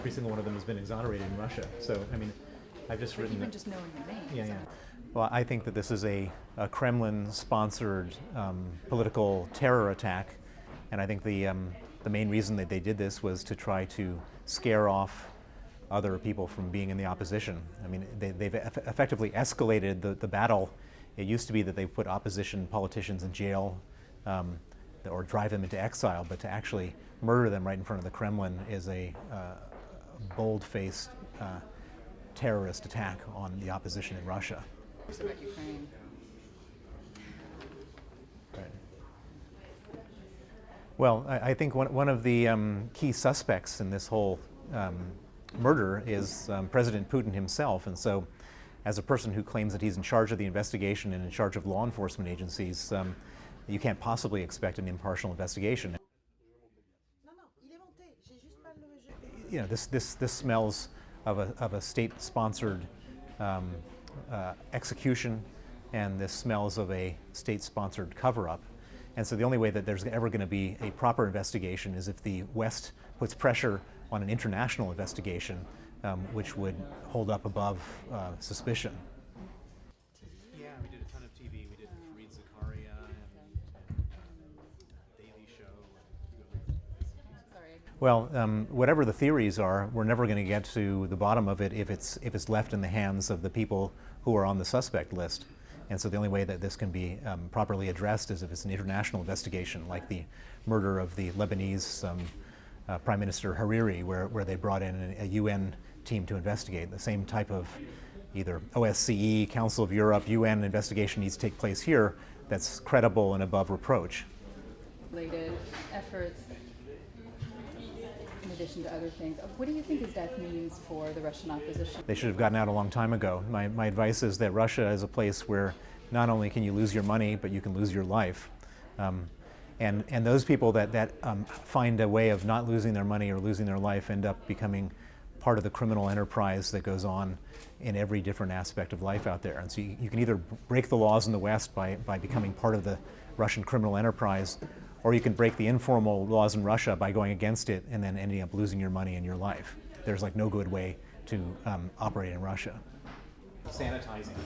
every single one of them has been exonerated in Russia. So, I mean, I've just written even that, just knowing the names. yeah. Well, I think that this is a Kremlin-sponsored political terror attack, and I think the main reason that they did this was to try to scare off other people from being in the opposition. I mean, they've effectively escalated the battle. It used to be that they put opposition politicians in jail or drive them into exile, but to actually murder them right in front of the Kremlin is a bold-faced terrorist attack on the opposition in Russia. About Ukraine. Right. Well, I think one of the key suspects in this whole murder is President Putin himself, and so as a person who claims that he's in charge of the investigation and in charge of law enforcement agencies, you can't possibly expect an impartial investigation. You know, this smells of a state-sponsored execution, and this smells of a state-sponsored cover-up. And so the only way that there's ever going to be a proper investigation is if the West puts pressure on an international investigation, which would hold up above suspicion. Yeah, we did a ton of TV. We did Fareed Zakaria and Daily Show. Well, whatever the theories are, we're never going to get to the bottom of it if it's left in the hands of the people who are on the suspect list. And so the only way that this can be properly addressed is if it's an international investigation, like the murder of the Lebanese Prime Minister Hariri, where they brought in a UN team to investigate. The same type of either OSCE, Council of Europe, UN investigation needs to take place here that's credible and above reproach. Related efforts, in addition to other things. What do you think his death means for the Russian opposition? They should have gotten out a long time ago. My advice is that Russia is a place where not only can you lose your money, but you can lose your life. And those people that find a way of not losing their money or losing their life end up becoming part of the criminal enterprise that goes on in every different aspect of life out there. And so you can either break the laws in the West by becoming part of the Russian criminal enterprise, or you can break the informal laws in Russia by going against it and then ending up losing your money and your life. There's like no good way to operate in Russia. Sanitizing.